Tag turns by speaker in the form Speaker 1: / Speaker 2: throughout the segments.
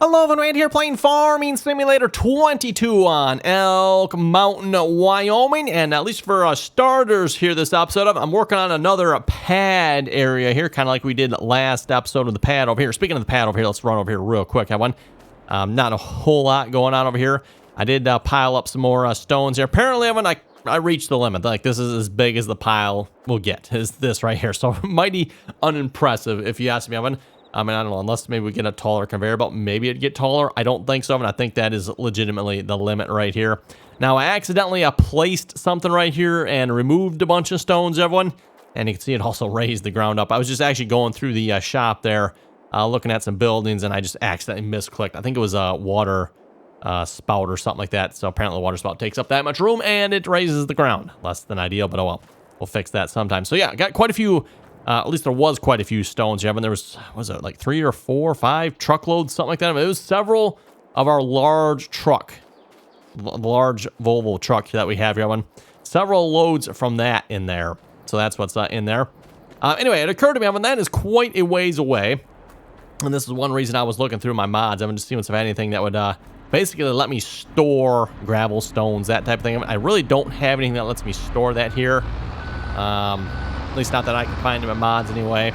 Speaker 1: Hello, everyone, here playing Farming Simulator 22 on Elk Mountain, Wyoming. And at least for starters here this episode, I'm working on another pad area here, kind of like we did last episode of the pad over here. Speaking of the pad over here, let's run over here real quick. I have one. Not a whole lot going on over here. I did pile up some more stones here. Apparently, I reached the limit. Like, this is as big as the pile will get, is this right here. So, mighty unimpressive, if you ask me, Evan. I mean, I don't know, unless maybe we get a taller conveyor belt, maybe it'd get taller. I don't think so, and I think that is legitimately the limit right here. Now, I accidentally placed something right here and removed a bunch of stones, everyone. And you can see it also raised the ground up. I was just actually going through the shop there, looking at some buildings, and I just accidentally misclicked. I think it was a water spout or something like that. So apparently the water spout takes up that much room, and it raises the ground. Less than ideal, but oh well. We'll fix that sometime. So yeah, I got quite a few... at least there was quite a few stones, yeah, but there was it like 3 or 4 or 5 truckloads, something like that. I mean, it was several of our large truck, large Volvo truck that we have here, one. Several loads from that in there. So that's what's in there. Anyway, it occurred to me, that is quite a ways away. And this is one reason I was looking through my mods. I'm just seeing if I have anything that would basically let me store gravel, stones, that type of thing. I really don't have anything that lets me store that here. At least not that I can find in my mods anyway.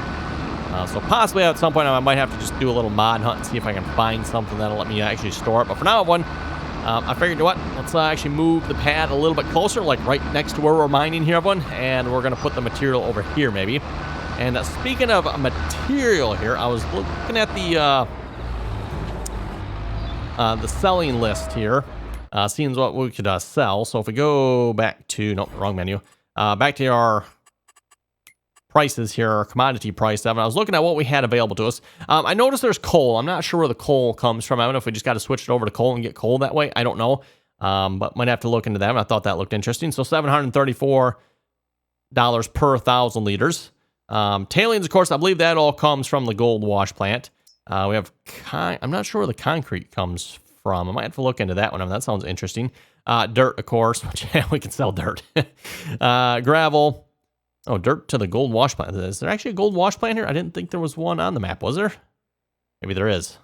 Speaker 1: So possibly at some point I might have to just do a little mod hunt and see if I can find something that'll let me actually store it. But for now, I figured, you know what? Let's actually move the pad a little bit closer, like right next to where we're mining here, everyone. And we're going to put the material over here, maybe. And speaking of material here, I was looking at the selling list here, seeing what we could sell. So if we go back to, nope, wrong menu. Back to our prices here, our commodity price. I was looking at what we had available to us. I noticed there's coal. I'm not sure where the coal comes from. I don't know if we just got to switch it over to coal and get coal that way. I don't know. But might have to look into that. I thought that looked interesting. So $734 per 1,000 liters. Tailings, of course, I believe that all comes from the gold wash plant. We have, I'm not sure where the concrete comes from. I might have to look into that one. I mean, that sounds interesting. Dirt, of course, which we can sell dirt. Gravel. Oh, dirt to the gold wash plant. Is there actually a gold wash plant here? I didn't think there was one on the map, was there? Maybe there is.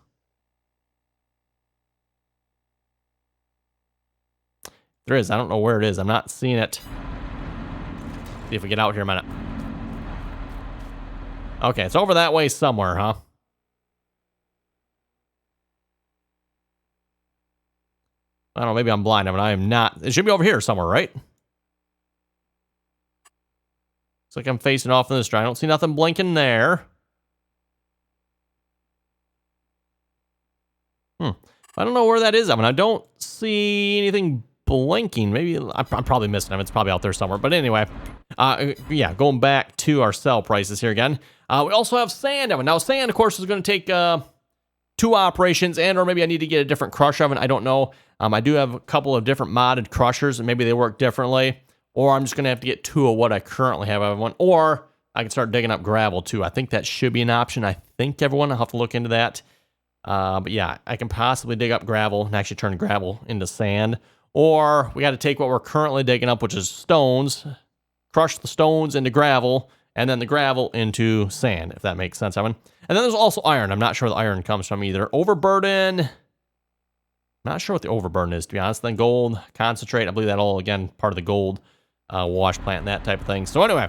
Speaker 1: There is. I don't know where it is. I'm not seeing it. See if we get out here a minute. Okay, it's over that way somewhere, huh? I don't know, maybe I'm blind, but I am not. It should be over here somewhere, right? Looks like I'm facing off in this dry. I don't see nothing blinking there. I don't know where that is. I mean, I don't see anything blinking. Maybe I'm probably missing them. It's probably out there somewhere. But anyway, yeah, going back to our sell prices here again. We also have sand oven. Now, sand, of course, is going to take 2 operations, and or maybe I need to get a different crush oven. I don't know. I do have a couple of different modded crushers, and maybe they work differently. Or I'm just going to have to get 2 of what I currently have, everyone. Or I can start digging up gravel, too. I think that should be an option. I think, everyone. I'll have to look into that. But yeah, I can possibly dig up gravel and actually turn gravel into sand. Or we got to take what we're currently digging up, which is stones, crush the stones into gravel, and then the gravel into sand, if that makes sense, Evan. And then there's also iron. I'm not sure where the iron comes from either. Overburden. Not sure what the overburden is, to be honest. Then gold, concentrate. I believe that all, again, part of the gold wash plant and that type of thing. So anyway,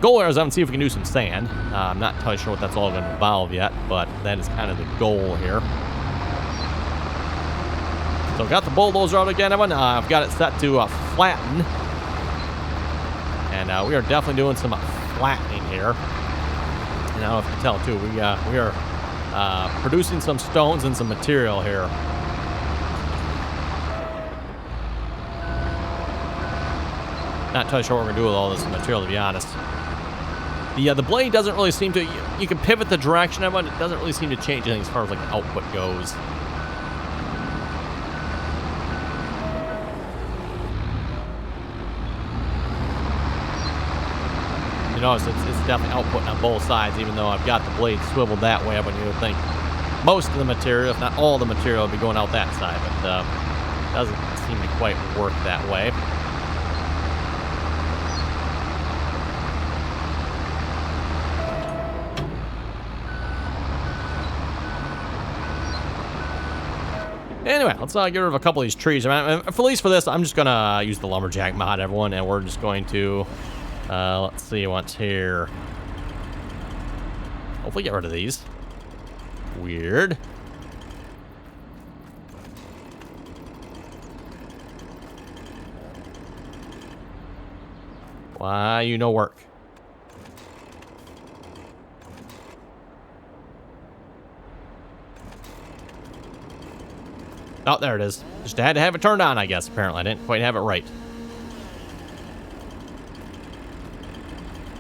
Speaker 1: goal here is I'm going to see if we can do some sand. I'm not entirely sure what that's all going to involve yet, but that is kind of the goal here. So I've got the bulldozer out again, Evan. I've got it set to flatten. And we are definitely doing some flattening here. And I don't know if you can tell, too. We are producing some stones and some material here. Not entirely sure what we're going to do with all this material, to be honest. The blade doesn't really seem to... You can pivot the direction of it. It doesn't really seem to change anything as far as like the output goes. You notice it's definitely outputting on both sides, even though I've got the blade swiveled that way. But you would think most of the material, if not all the material, would be going out that side. But it doesn't seem to quite work that way. Anyway, let's get rid of a couple of these trees. I mean, at least for this, I'm just going to use the Lumberjack mod, everyone, and we're just going to, let's see what's here. Hopefully get rid of these. Weird. Why you no work? Oh, there it is. Just had to have it turned on, I guess, apparently. I didn't quite have it right.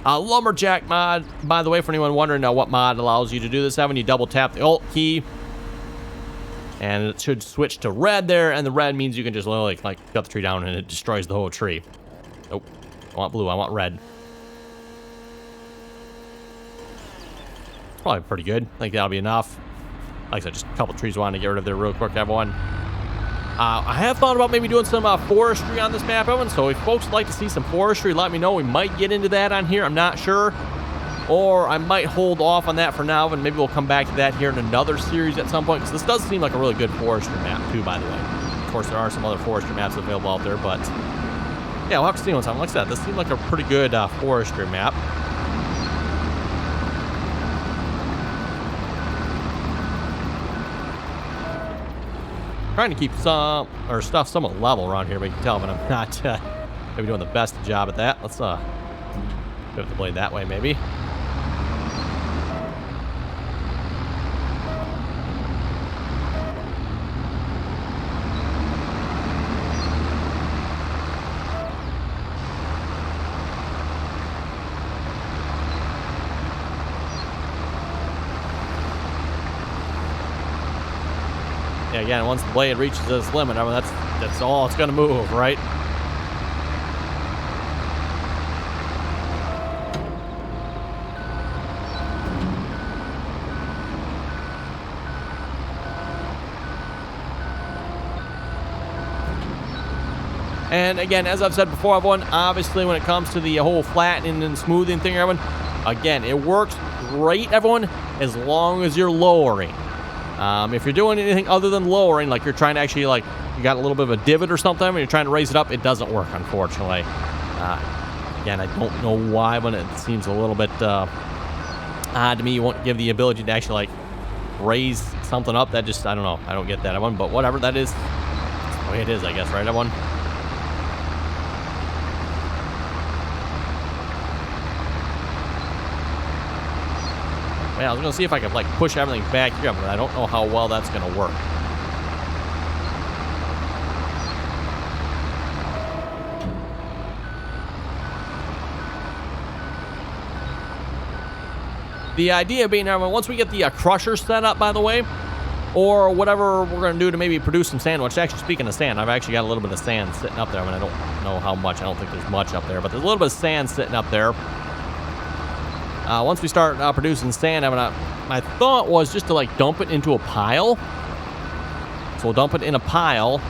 Speaker 1: Lumberjack mod, by the way, for anyone wondering what mod allows you to do this, when you double tap the Alt key, and it should switch to red there, and the red means you can just literally like cut the tree down and it destroys the whole tree. Nope. I want blue, I want red. It's probably pretty good. I think that'll be enough. Like I said, just a couple trees I wanted to get rid of there real quick, everyone. I have thought about maybe doing some forestry on this map, Evan, so if folks would like to see some forestry, let me know. We might get into that on here, I'm not sure. Or I might hold off on that for now, and maybe we'll come back to that here in another series at some point, because this does seem like a really good forestry map, too, by the way. Of course, there are some other forestry maps available out there, but yeah, we'll have to see one time. Like I said, this seemed like a pretty good forestry map. Trying to keep some stuff somewhat level around here, but you can tell, but I'm not maybe doing the best job at that. Let's pivot the blade that way, maybe. Yeah, again, once the blade reaches this limit, I mean, that's all it's going to move, right? And again, as I've said before, everyone, obviously when it comes to the whole flattening and smoothing thing, everyone, again, it works great, everyone, as long as you're lowering. If you're doing anything other than lowering, like you're trying to actually, like, you got a little bit of a divot or something, and you're trying to raise it up, it doesn't work, unfortunately. Again, I don't know why, but it seems a little bit odd to me. You won't give the ability to actually, like, raise something up. That just, I don't know. I don't get that, everyone. But whatever, that is the way it is, I guess, right, everyone? Yeah, I was going to see if I could, like, push everything back here, but I don't know how well that's going to work. The idea being, once we get the crusher set up, by the way, or whatever we're going to do to maybe produce some sand, which actually, speaking of sand, I've actually got a little bit of sand sitting up there. I mean, I don't know how much. I don't think there's much up there, but there's a little bit of sand sitting up there. Once we start producing sand, my thought was just to, like, dump it into a pile. So we'll dump it in a pile,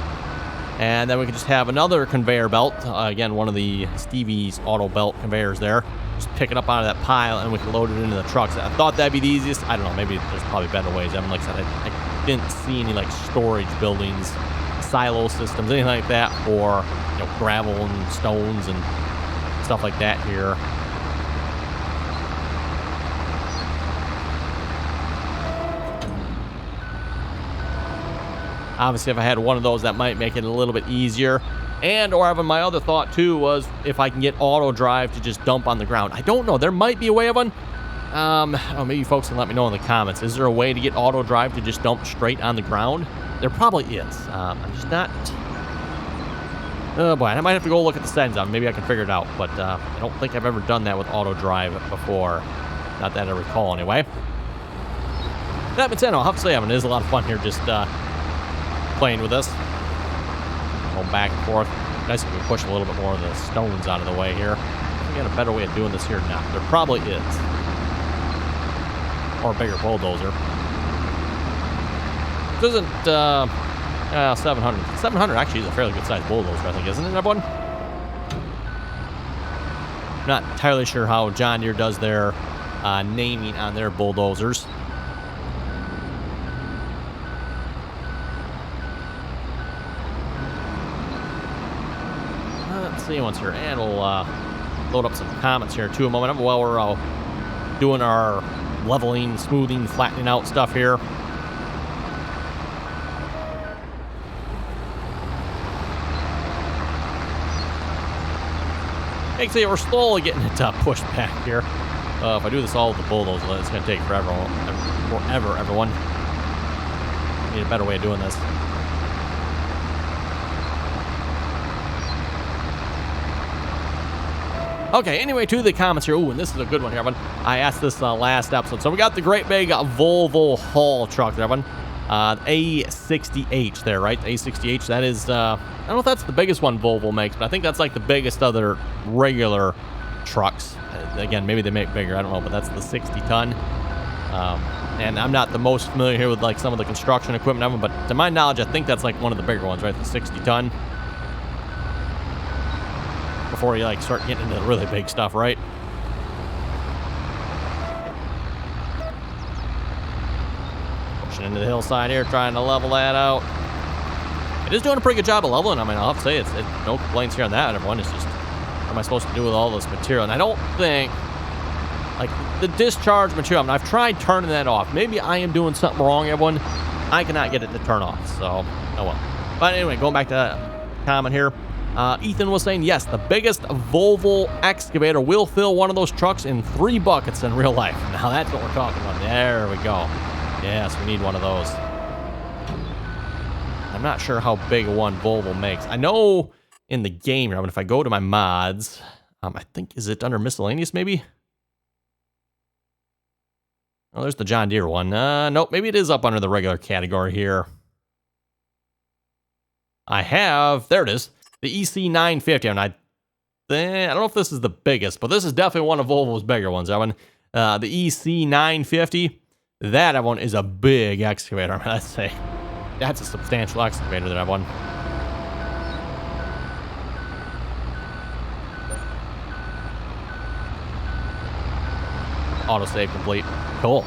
Speaker 1: and then we can just have another conveyor belt. Again, one of the Stevie's auto belt conveyors there. Just pick it up out of that pile, and we can load it into the trucks. I thought that'd be the easiest. I don't know. Maybe there's probably better ways. I mean, like I said, I didn't see any, like, storage buildings, silo systems, anything like that, for, you know, gravel and stones and stuff like that here. Obviously, if I had one of those, that might make it a little bit easier. And, or even my other thought, too, was if I can get auto drive to just dump on the ground. I don't know. There might be a way of one. Maybe folks can let me know in the comments. Is there a way to get auto drive to just dump straight on the ground? There probably is. I'm just not... Oh, boy. I might have to go look at the settings on it. Maybe I can figure it out. But I don't think I've ever done that with auto drive before. Not that I recall, anyway. That being said, I'll have to say, it is a lot of fun here just... playing with this, going back and forth. Nice if we push a little bit more of the stones out of the way here. We got a better way of doing this here now. There probably is, or a bigger bulldozer. This isn't 700. 700 actually is a fairly good sized bulldozer, I think, isn't it, everyone? Not entirely sure how John Deere does their naming on their bulldozers. let's see what's here. And we'll load up some comments here too a moment while we're doing our leveling, smoothing, flattening out stuff here. Actually, we're slowly getting it pushed back here. If I do this all with the bulldozer, it's going to take forever, everyone. Need a better way of doing this. Okay, anyway, to the comments here. Ooh, and this is a good one here, everyone. I asked this last episode. So we got the great big Volvo haul truck there, everyone. A60H there, right? The A60H, that is, I don't know if that's the biggest one Volvo makes, but I think that's like the biggest of their regular trucks. Again, maybe they make bigger, I don't know, but that's the 60-ton. And I'm not the most familiar here with like some of the construction equipment of them, but to my knowledge, I think that's like one of the bigger ones, right? The 60-ton. Before you like start getting into the really big stuff, right? Pushing into the hillside here, trying to level that out. It is doing a pretty good job of leveling. I mean, I'll have to say it's no complaints here on that. Everyone is just, what am I supposed to do with all this material? And I don't think, like, the discharge material, I mean, I've tried turning that off. Maybe I am doing something wrong, everyone. I cannot get it to turn off, so, oh well. But anyway, going back to that comment here. Ethan was saying, yes, the biggest Volvo excavator will fill one of those trucks in 3 buckets in real life. Now that's what we're talking about. There we go. Yes, we need one of those. I'm not sure how big one Volvo makes. I know in the game here, I mean, if I go to my mods, I think, is it under miscellaneous maybe? Oh, there's the John Deere one. Nope, maybe it is up under the regular category here. I have, there it is. The EC950, and I don't know if this is the biggest, but this is definitely one of Volvo's bigger ones. That one, the EC950, that one is a big excavator. I mean, I'd say that's a substantial excavator that I've won. Autosave complete. Cool.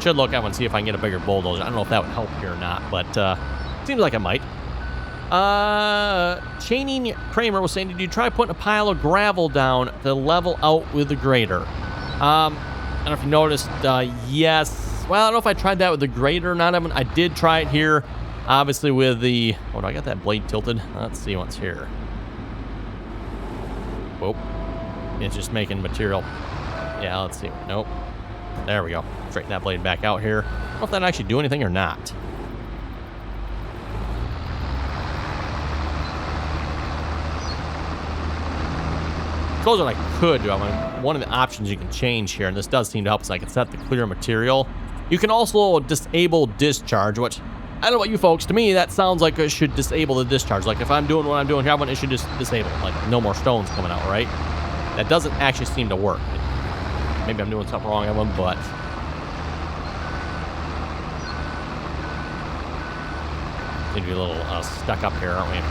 Speaker 1: Should look at one and see if I can get a bigger bulldozer. I don't know if that would help here or not, but seems like it might. Chaining Kramer was saying, did you try putting a pile of gravel down to level out with the grader? I don't know if you noticed. Yes. Well, I don't know if I tried that with the grader or not. I did try it here, obviously with the... Oh, do I got that blade tilted? Let's see what's here. Whoop. It's just making material. Yeah, let's see. Nope. There we go. Straighten that blade back out here. I don't know if that actually do anything or not. Suppose what I could do, I mean, one of the options you can change here, and this does seem to help, is I can set the clear material. You can also disable discharge, which, I don't know about you folks, to me that sounds like it should disable the discharge. Like if I'm doing what I'm doing here, it should just disable it. Like no more stones coming out, right? That doesn't actually seem to work. Maybe I'm doing something wrong on one, but seem to be a little stuck up here, aren't we?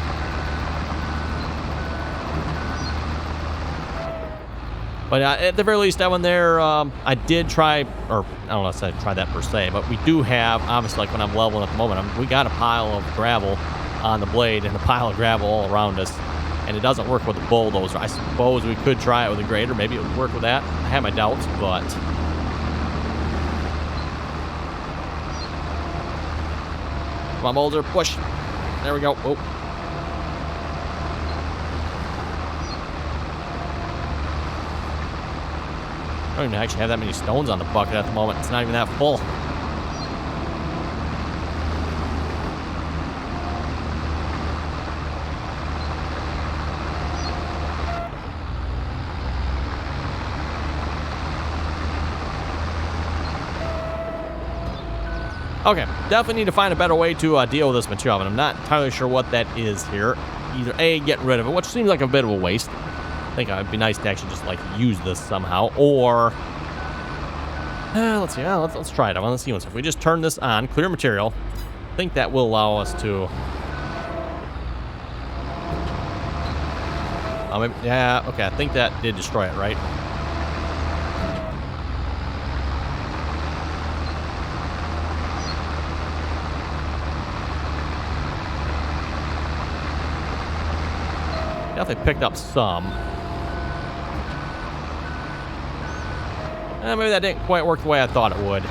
Speaker 1: But at the very least, that one there, I did try, or I don't know if I tried that per se, but we do have, obviously, like when I'm leveling at the moment, we got a pile of gravel on the blade and a pile of gravel all around us, and it doesn't work with the bulldozer. I suppose we could try it with a grader. Maybe it would work with that. I have my doubts, but... Come on, bulldozer, push. There we go. Oh. I don't even actually have that many stones on the bucket at the moment. It's not even that full. Okay, definitely need to find a better way to deal with this material, and I'm not entirely sure what that is here. Either A, get rid of it, which seems like a bit of a waste. I think it'd be nice to actually just like use this somehow, or let's see. Let's try it. I want to see if we just turn this on, clear material. I think that will allow us to. Yeah. Okay. I think that did destroy it, right? Definitely picked up some. Maybe that didn't quite work the way I thought it would.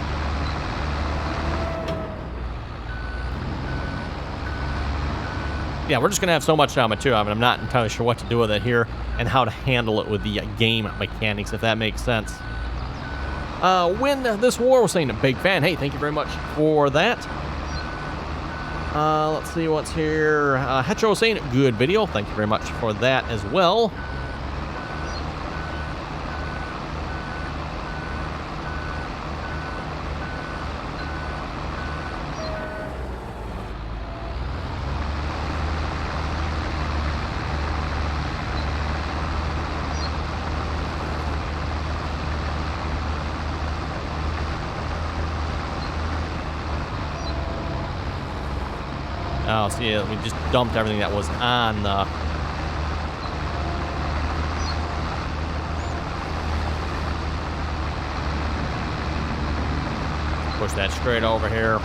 Speaker 1: Yeah, we're just going to have so much material. I mean, I'm not entirely sure what to do with it here and how to handle it with the game mechanics, if that makes sense. Win this war, we're saying a big fan. Hey, thank you very much for that. Let's see what's here. Hetro saying good video. Thank you very much for that as well. Oh, see, we just dumped everything that was on the... Push that straight over here.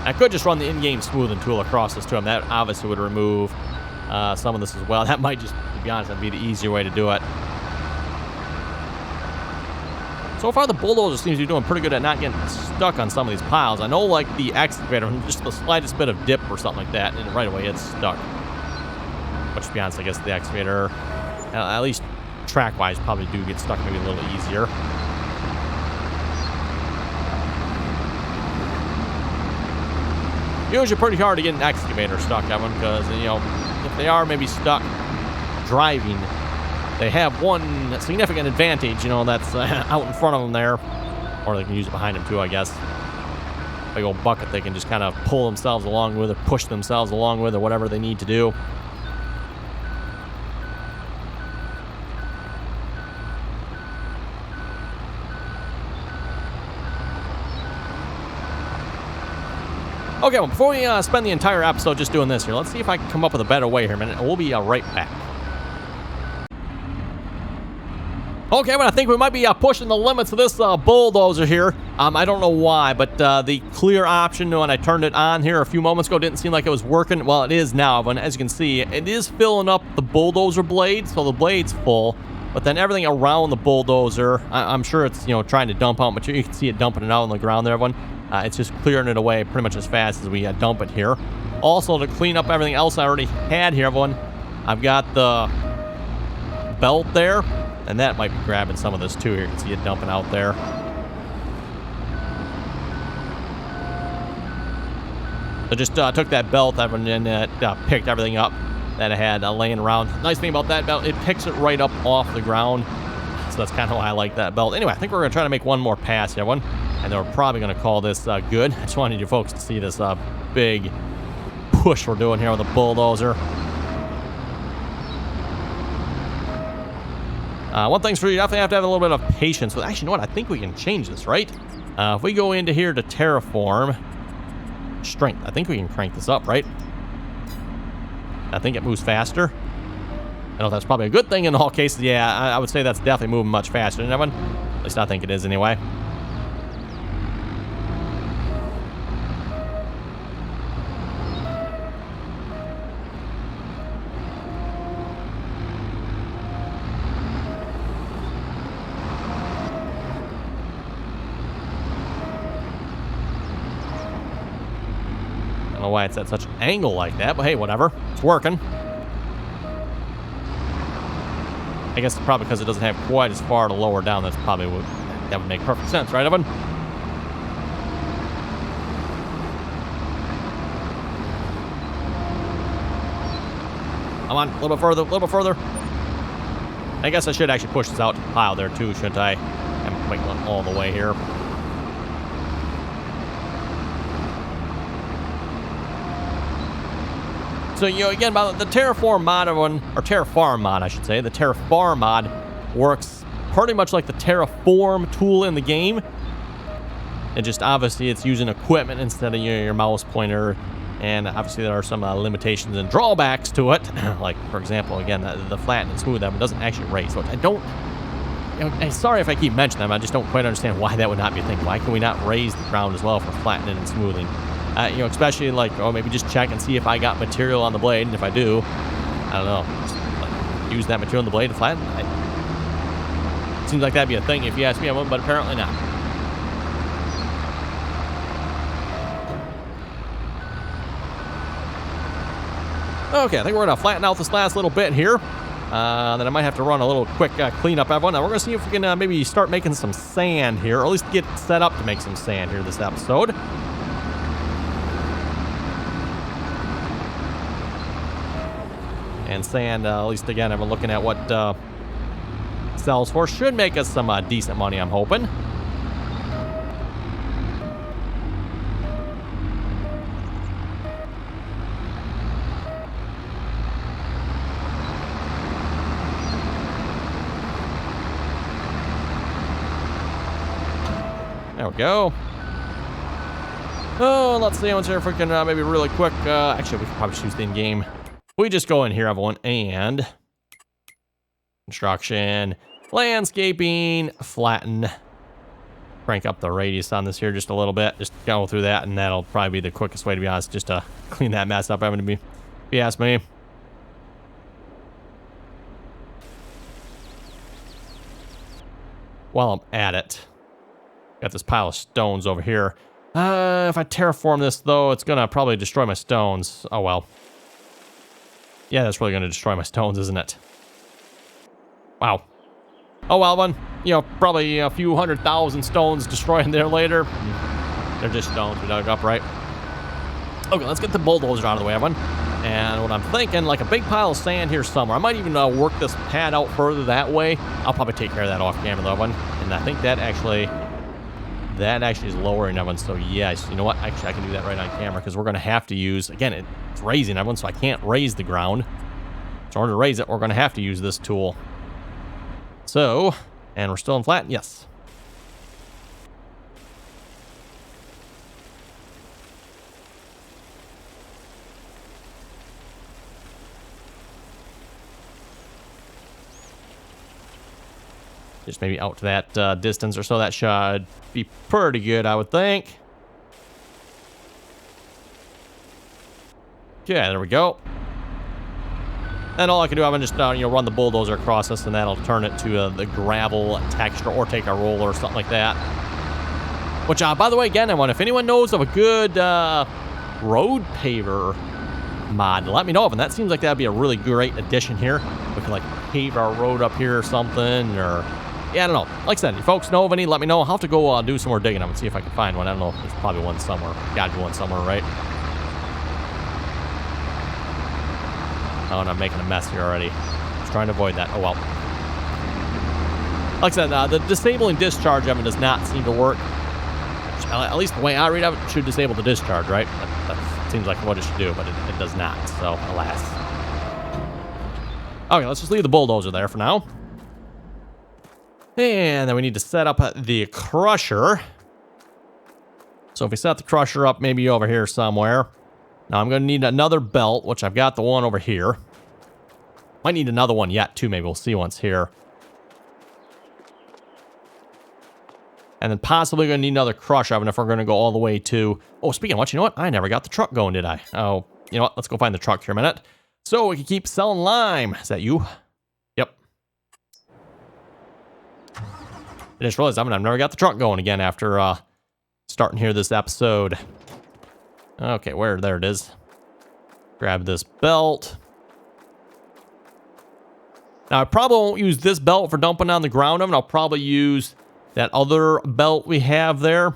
Speaker 1: I could just run the in-game smoothing tool across this to him. That obviously would remove some of this as well. That might just, to be honest, that'd be the easier way to do it. So far, the Bulldozer seems to be doing pretty good at not getting stuck on some of these piles. I know, like, the excavator, just the slightest bit of dip or something like that, and right away it's stuck. But to be honest, I guess the excavator, at least track-wise, probably do get stuck maybe a little easier. Usually pretty hard to get an excavator stuck, Evan, because, you know, if they are maybe stuck driving, they have one significant advantage, you know, that's out in front of them there. Or they can use it behind them too, I guess. Big old bucket they can just kind of pull themselves along with or push themselves along with or whatever they need to do. Okay, well, before we spend the entire episode just doing this here, let's see if I can come up with a better way here a minute, and we'll be right back. Okay, but I think we might be pushing the limits of this Bulldozer here. I don't know why, but the clear option when I turned it on here a few moments ago didn't seem like it was working. Well, it is now, but as you can see, it is filling up the Bulldozer blade, so the blade's full. But then everything around the Bulldozer, I'm sure it's, you know, trying to dump out material. You can see it dumping it out on the ground there, everyone. It's just clearing it away pretty much as fast as we dump it here. Also, to clean up everything else I already had here, everyone, I've got the belt there, and that might be grabbing some of this too here. You can see it dumping out there. So just took that belt and picked everything up that I had laying around. Nice thing about that belt, it picks it right up off the ground. So that's kind of why I like that belt. Anyway, I think we're going to try to make one more pass here, everyone. And then we're probably going to call this good. I just wanted you folks to see this big push we're doing here with the Bulldozer. One thing's for you, definitely have to have a little bit of patience with. Actually, you know what? I think we can change this, right? If we go into here to Terraform Strength, I think we can crank this up, right? I think it moves faster. I know that's probably a good thing in all cases. Yeah, I would say that's definitely moving much faster than that one. At least I think it is anyway. I don't know why it's at such an angle like that, but hey, whatever. It's working. I guess it's probably because it doesn't have quite as far to lower down. That's probably what that would make perfect sense, right, Evan? Come on, a little bit further, a little bit further. I guess I should actually push this out to the pile there too, shouldn't I? I'm making one all the way here. So, you know, again, about the Terraform mod, or Terraform mod, I should say. The Terraform mod works pretty much like the Terraform tool in the game. And just obviously it's using equipment instead of your mouse pointer. And obviously there are some limitations and drawbacks to it. Like, for example, again, the flat and smooth that one doesn't actually raise. So I don't I'm sorry if I keep mentioning them. I just don't quite understand why that would not be a thing. Why can we not raise the ground as well for flattening and smoothing? Especially like, oh, maybe just check and see if I got material on the blade. And if I do, I don't know, just, like, use that material on the blade to flatten. Seems like that'd be a thing if you ask me, but apparently not. Okay, I think we're going to flatten out this last little bit here. Then I might have to run a little quick cleanup, everyone. Now we're going to see if we can maybe start making some sand here, or at least get set up to make some sand here this episode. And sand, at least again, I'm looking at what sells for. Should make us some decent money, I'm hoping. There we go. Oh, let's see once here if we can maybe really quick. Actually, we can probably choose the in-game. We just go in here, everyone, and construction, landscaping, flatten. Crank up the radius on this here just a little bit. Just go through that, and that'll probably be the quickest way, to be honest, just to clean that mess up. Having to be, if you ask me. While I'm at it, got this pile of stones over here. If I terraform this, though, it's gonna probably destroy my stones. Oh, well. Yeah, that's really gonna destroy my stones, isn't it? Wow. Oh, well, one. Probably a few 100,000 stones destroying there later. They're just stones we dug up, right? Okay, let's get the bulldozer out of the way, everyone. And what I'm thinking, like a big pile of sand here somewhere. I might even work this pad out further that way. I'll probably take care of that off camera, though, everyone. And I think that actually is lowering everyone. So yes, you know what? Actually, I can do that right on camera because we're going to have to use, again, it's raising everyone, so I can't raise the ground. So in order to raise it, we're going to have to use this tool. So, and we're still in flat? Yes. Just maybe out to that distance or so. That should be pretty good, I would think. Okay, there we go. And all I can do, I'm gonna just run the bulldozer across this, and that'll turn it to the gravel texture, or take a roller or something like that. Which, by the way, again, if anyone knows of a good road paver mod, let me know of, and that seems like that'd be a really great addition here. We can like pave our road up here or something, or yeah, I don't know. Like I said, if folks know of any, let me know. I'll have to go do some more digging up and see if I can find one. I don't know. There's probably one somewhere. Gotta be one somewhere, right? Oh, and I'm making a mess here already. Just trying to avoid that. Oh, well. Like I said, the disabling discharge of it does not seem to work. At least the way I read of it, should disable the discharge, right? That seems like what it should do, but it does not. So, alas. Okay, let's just leave the bulldozer there for now. And then we need to set up the crusher. So if we set the crusher up maybe over here somewhere. Now I'm going to need another belt, which I've got the one over here. Might need another one yet too, maybe we'll see once here. And then possibly going to need another crush oven if we're going to go all the way to... Oh, speaking of which, you know what? I never got the truck going, did I? Oh, you know what? Let's go find the truck here a minute. So we can keep selling lime. Is that you? Yep. I just realized I've never got the truck going again after starting here this episode. Okay, there it is. Grab this belt. Now, I probably won't use this belt for dumping on the ground of it. I'll probably use that other belt we have there.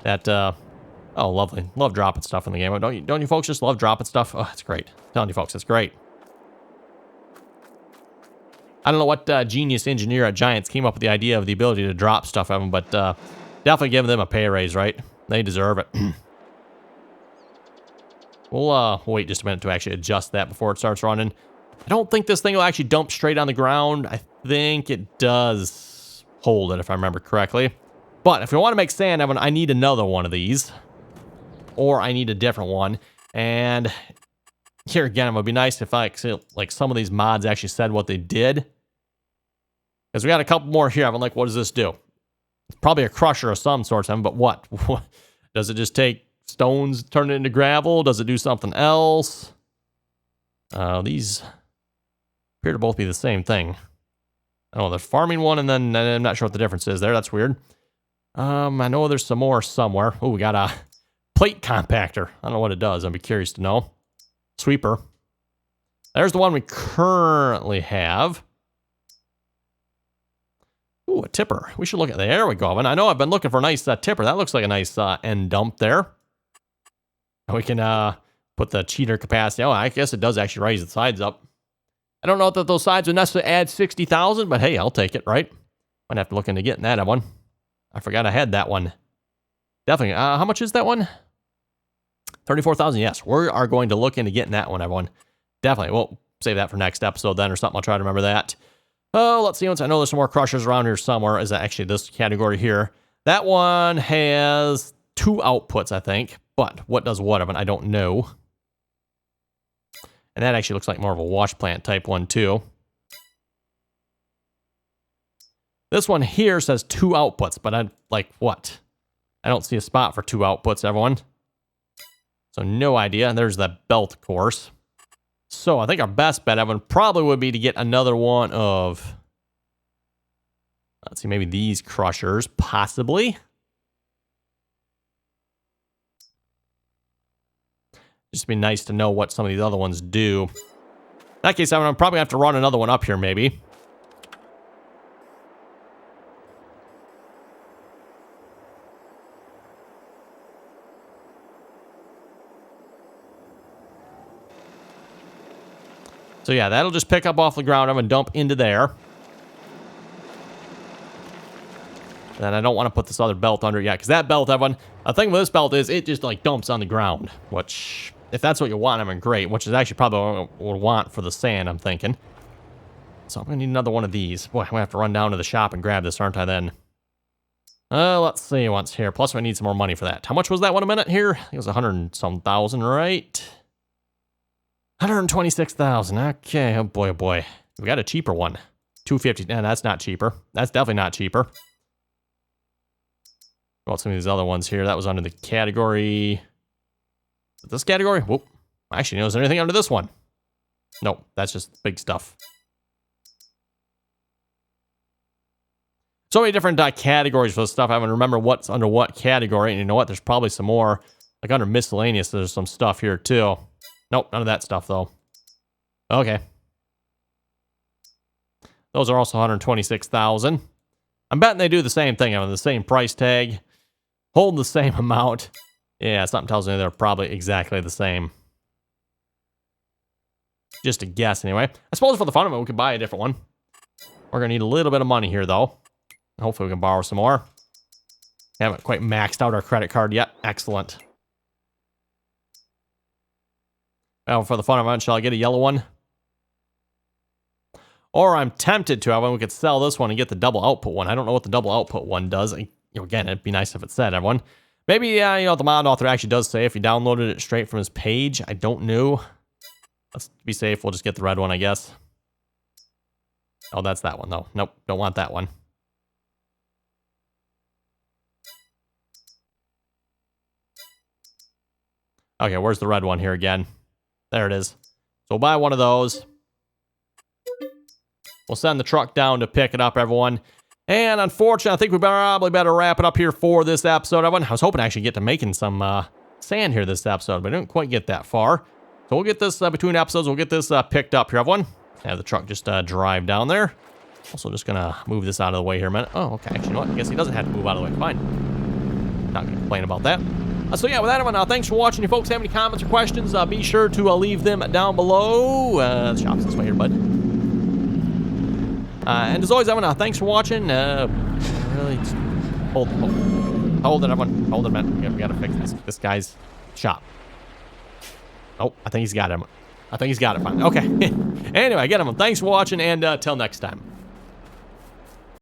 Speaker 1: That, oh, lovely. Love dropping stuff in the game. Don't you folks just love dropping stuff? Oh, it's great. I'm telling you folks, it's great. I don't know what genius engineer at Giants came up with the idea of the ability to drop stuff of them, but definitely give them a pay raise, right? They deserve it. We'll wait just a minute to actually adjust that before it starts running. I don't think this thing will actually dump straight on the ground. I think it does hold it, if I remember correctly. But if we want to make sand, I need another one of these. Or I need a different one. And here again, it would be nice if like some of these mods actually said what they did. Because we got a couple more here. I'm like, what does this do? It's probably a crusher of some sort, but what? Does it just take stones, turn it into gravel? Does it do something else? These appear to both be the same thing. Oh, there's farming one, and then I'm not sure what the difference is there. That's weird. I know there's some more somewhere. Oh, we got a plate compactor. I don't know what it does. I'd be curious to know. Sweeper. There's the one we currently have. Ooh, a tipper. We should look at there we go. And I know I've been looking for a nice tipper. That looks like a nice end dump there. We can put the cheater capacity. Oh, I guess it does actually raise the sides up. I don't know that those sides would necessarily add 60,000, but hey, I'll take it, right? Might have to look into getting that one. I forgot I had that one. Definitely. How much is that one? 34,000. Yes, we are going to look into getting that one, everyone. Definitely. We'll save that for next episode then or something. I'll try to remember that. Oh, let's see. Once I know there's some more crushers around here somewhere. Is that actually this category here? That one has 2 outputs, I think. But what does what of it? I don't know. And that actually looks like more of a wash plant type one too. This one here says 2 outputs, but I'd like what? I don't see a spot for 2 outputs, everyone. So no idea. And there's the belt, of course. So I think our best bet, Evan, probably would be to get another one of, let's see, maybe these crushers, possibly. Just be nice to know what some of these other ones do. In that case, I'm probably going to have to run another one up here, maybe. So yeah, that'll just pick up off the ground. I'm going to dump into there. And I don't want to put this other belt under it yet, because that belt, everyone, the thing with this belt is it just like dumps on the ground, which, if that's what you want, I mean, great, which is actually probably what we'll want for the sand, I'm thinking. So I'm going to need another one of these. Boy, I'm going to have to run down to the shop and grab this, aren't I, then? Let's see what's here. Plus, I need some more money for that. How much was that one a minute here? I think it was 100 and some thousand, right? 126,000. Okay. Oh boy, oh boy. We got a cheaper one. 250. No, that's not cheaper. That's definitely not cheaper. Well, some of these other ones here. That was under the category. This category? Whoop. Actually, no, is there anything under this one? Nope. That's just big stuff. So many different categories for this stuff. I haven't remember what's under what category. And you know what? There's probably some more. Like under miscellaneous, there's some stuff here too. Nope, none of that stuff, though. Okay. Those are also 126,000. I'm betting they do the same thing. I mean, the same price tag. Hold the same amount. Yeah, something tells me they're probably exactly the same. Just a guess, anyway. I suppose for the fun of it, we could buy a different one. We're going to need a little bit of money here, though. Hopefully we can borrow some more. Haven't quite maxed out our credit card yet. Excellent. Well, for the fun of it, shall I get a yellow one? Or I'm tempted to. We could sell this one and get the double output one. I don't know what the double output one does. Again, it'd be nice if it said, everyone. Maybe, you know, the mod author actually does say if he downloaded it straight from his page. I don't know. Let's be safe. We'll just get the red one, I guess. Oh, that's that one, though. Nope, don't want that one. Okay, where's the red one here again? There it is. So we'll buy one of those. We'll send the truck down to pick it up, everyone. And unfortunately, I think we probably better wrap it up here for this episode. I was hoping to actually get to making some sand here this episode, but I didn't quite get that far. So we'll get this, between episodes, we'll get this picked up here, everyone. Have the truck just drive down there. Also just going to move this out of the way here a minute. Oh, okay. Actually, you know what? I guess he doesn't have to move out of the way. Fine. Not going to complain about that. So yeah, with that, everyone, thanks for watching. If you folks have any comments or questions, be sure to leave them down below. The shop's this way here, bud. And as always, everyone, thanks for watching. Really, hold it, everyone. Hold it a minute. We gotta fix this guy's shop. Oh, I think he's got him. I think he's got it. Fine. Okay. Anyway, get him. Thanks for watching, and till next time.